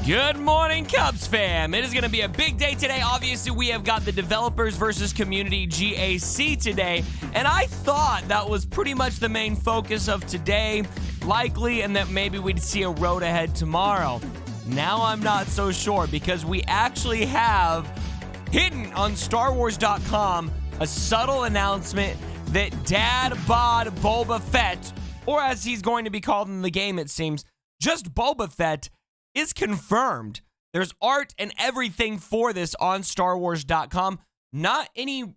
Good morning, Cubs fam. It is going to be a big day today. Obviously, we have got the developers versus community GAC today, and I thought that was pretty much the main focus of today, likely, and that maybe we'd see a road ahead tomorrow. Now I'm not so sure, because we actually have hidden on StarWars.com a subtle announcement that Dad Bod Boba Fett, or as he's going to be called in the game, it seems, just Boba Fett, is confirmed. There's art and everything for this on StarWars.com. Not any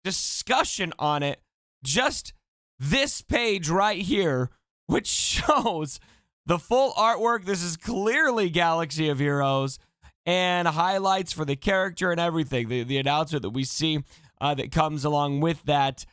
discussion on it, just this page right here, which shows the full artwork. This is clearly Galaxy of Heroes, and highlights for the character and everything. The announcement that we see that comes along with that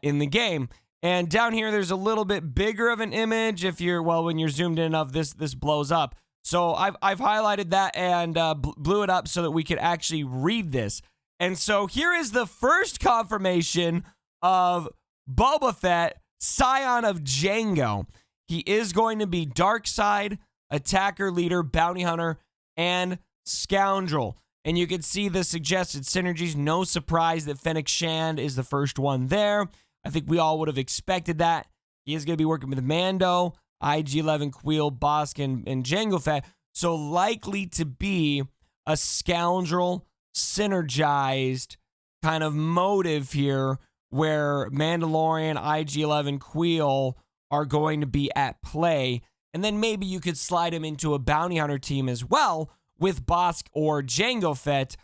in the game. And down here, there's a little bit bigger of an image. When you're zoomed in enough, this blows up. So I've highlighted that and blew it up so that we could actually read this. And so here is the first confirmation of Boba Fett, scion of Jango. He is going to be dark side, attacker, leader, bounty hunter, and scoundrel. And you can see the suggested synergies. No surprise that Fennec Shand is the first one there. I think we all would have expected that. He is going to be working with Mando, IG-11, Queel, Bosk, and Jango Fett. So likely to be a scoundrel synergized kind of motive here, where Mandalorian, IG-11, Queel are going to be at play. And then maybe you could slide him into a bounty hunter team as well with Bosk or Jango Fett,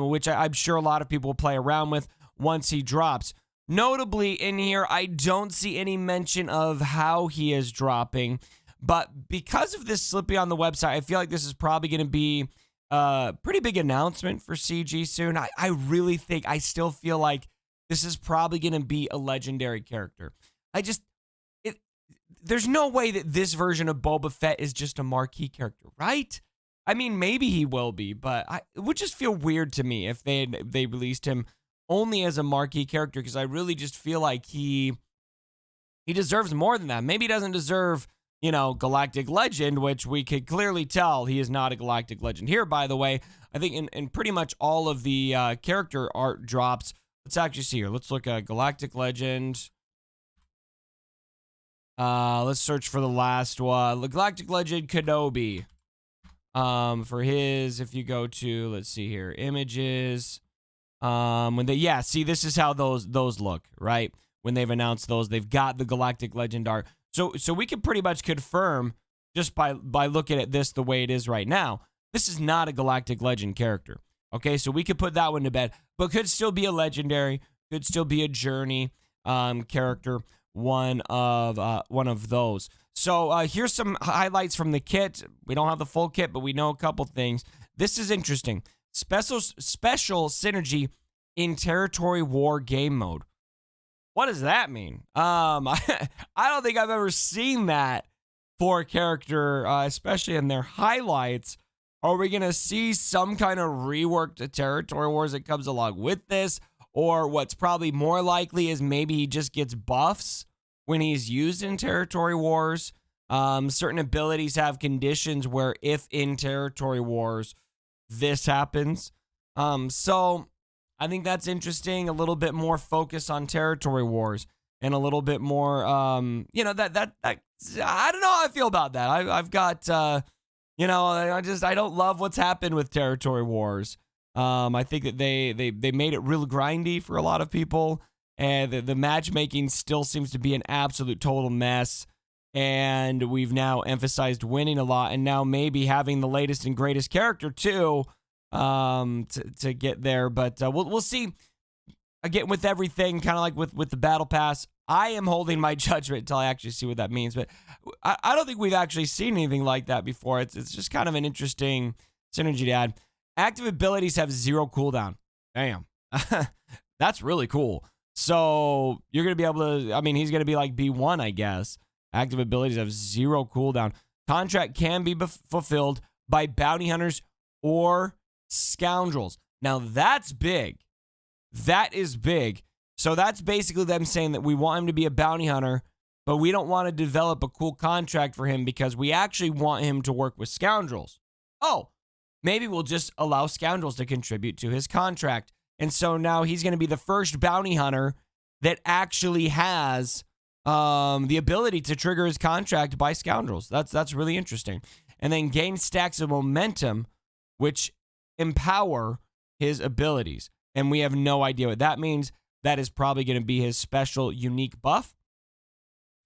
which I'm sure a lot of people will play around with once he drops. Notably in here, I don't see any mention of how he is dropping, but because of this slipping on the website, I feel like this is probably going to be a pretty big announcement for CG soon. I still feel like this is probably going to be a legendary character. There's no way that this version of Boba Fett is just a marquee character, right? I mean, maybe he will be, but it would just feel weird to me if they released him only as a marquee character, because I really just feel like he deserves more than that. Maybe he doesn't deserve, Galactic Legend, which we could clearly tell he is not a Galactic Legend here, by the way. I think in pretty much all of the character art drops. Let's actually see here. Let's look at Galactic Legend. Let's search for the last one. The Galactic Legend Kenobi. For his, if you go to, let's see here, images. See, this is how those look, right? When they've announced those, they've got the Galactic Legend art. So we can pretty much confirm just by looking at this the way it is right now, this is not a Galactic Legend character. Okay, so we could put that one to bed, but could still be a legendary, could still be a journey character, one of those. So here's some highlights from the kit. We don't have the full kit, but we know a couple things. This is interesting. Special synergy in territory war game mode. What does that mean? I don't think I've ever seen that for a character, especially in their highlights. Are we going to see some kind of rework to territory wars that comes along with this? Or what's probably more likely is maybe he just gets buffs when he's used in territory wars. Certain abilities have conditions where if in territory wars, this happens. So I think that's interesting. A little bit more focus on territory wars and a little bit more, I don't know how I feel about that. I've got, I don't love what's happened with territory wars. I think that they made it real grindy for a lot of people, and the matchmaking still seems to be an absolute total mess. And we've now emphasized winning a lot, and now maybe having the latest and greatest character too, to get there. But we'll see. Again, with everything, kind of like with the battle pass, I am holding my judgment until I actually see what that means. But I don't think we've actually seen anything like that before. It's just kind of an interesting synergy to add. Active abilities have 0 cooldown. Damn, that's really cool. So you're gonna be able to. He's gonna be like B1, I guess. Active abilities have 0 cooldown. Contract can be fulfilled by bounty hunters or scoundrels. Now that's big. That is big. So that's basically them saying that we want him to be a bounty hunter, but we don't want to develop a cool contract for him because we actually want him to work with scoundrels. oh, maybe we'll just allow Scoundrels to contribute to his contract. And so now he's going to be the first bounty hunter that actually has the ability to trigger his contract by Scoundrels. That's really interesting. And then gain stacks of momentum, which empower his abilities. And we have no idea what that means. That is probably going to be his special unique buff,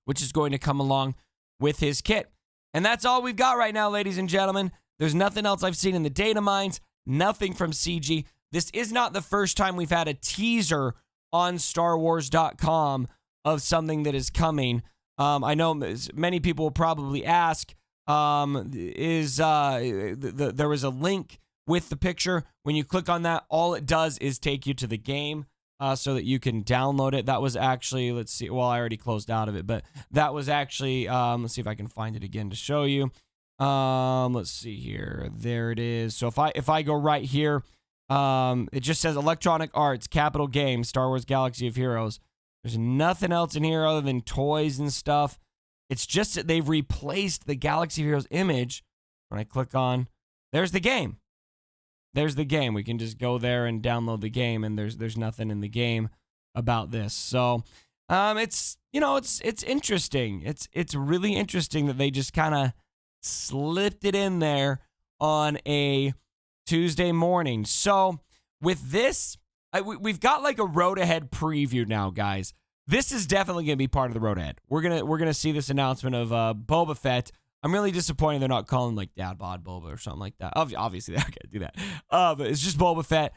which is going to come along with his kit. And that's all we've got right now, ladies and gentlemen. There's nothing else I've seen in the data mines, nothing from CG. This is not the first time we've had a teaser on StarWars.com of something that is coming. I know many people will probably ask, there was a link with the picture. When you click on that, all it does is take you to the game so that you can download it. That was actually, let's see, well, I already closed out of it, but that was actually, let's see if I can find it again to show you. Let's see here. There it is. So if I go right here, it just says Electronic Arts, Capital Games, Star Wars Galaxy of Heroes. There's nothing else in here other than toys and stuff. It's just that they've replaced the Galaxy of Heroes image. When I click on, there's the game. There's the game. We can just go there and download the game, and there's nothing in the game about this. So, it's interesting. It's really interesting that they just kind of slipped it in there on a Tuesday morning. So, with this, we've got like a road ahead preview now, guys. This is definitely going to be part of the road ahead. We're gonna see this announcement of Boba Fett. I'm really disappointed they're not calling like Dad Bod Boba or something like that. Obviously, they're not going to do that. But it's just Boba Fett,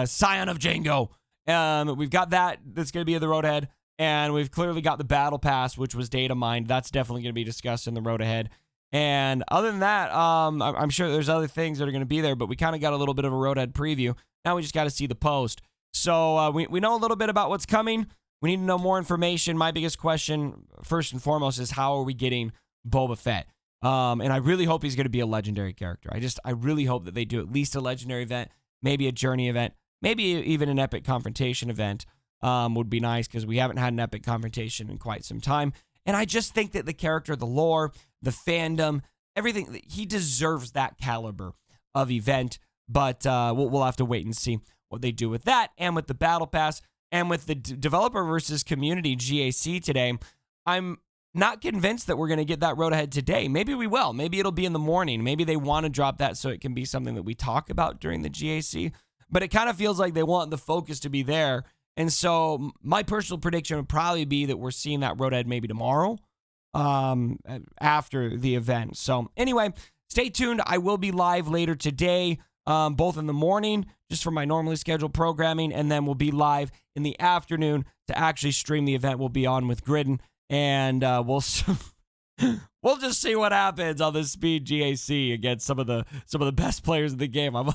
Scion of Django. We've got that's going to be in the road ahead. And we've clearly got the Battle Pass, which was data mined. That's definitely going to be discussed in the road ahead. And other than that, I'm sure there's other things that are going to be there, but we kind of got a little bit of a road ahead preview. Now we just got to see the post. So we know a little bit about what's coming. We need to know more information. My biggest question, first and foremost, is how are we getting Boba Fett? And I really hope he's going to be a legendary character. I really hope that they do at least a legendary event, maybe a journey event, maybe even an epic confrontation event would be nice because we haven't had an epic confrontation in quite some time. And I just think that the character, the lore, the fandom, everything, he deserves that caliber of event. But we'll have to wait and see what they do with that and with the Battle Pass and with the developer versus community GAC today. I'm not convinced that we're going to get that road ahead today. Maybe we will. Maybe it'll be in the morning. Maybe they want to drop that so it can be something that we talk about during the GAC. But it kind of feels like they want the focus to be there. And so my personal prediction would probably be that we're seeing that road ahead maybe tomorrow after the event. So anyway, stay tuned. I will be live later today, both in the morning, just for my normally scheduled programming, and then we'll be live in the afternoon to actually stream the event. We'll be on with Gridden. And we'll just see what happens on the Speed GAC against some of the best players in the game. I'm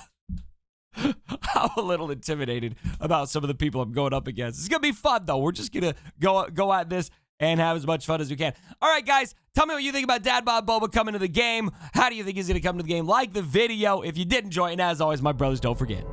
a little intimidated about some of the people I'm going up against. It's gonna be fun though. We're just gonna go at this and have as much fun as we can. All right, guys, tell me what you think about Dad Bod Boba coming to the game. How do you think he's gonna come to the game? Like the video if you did enjoy it, and as always, my brothers, don't forget.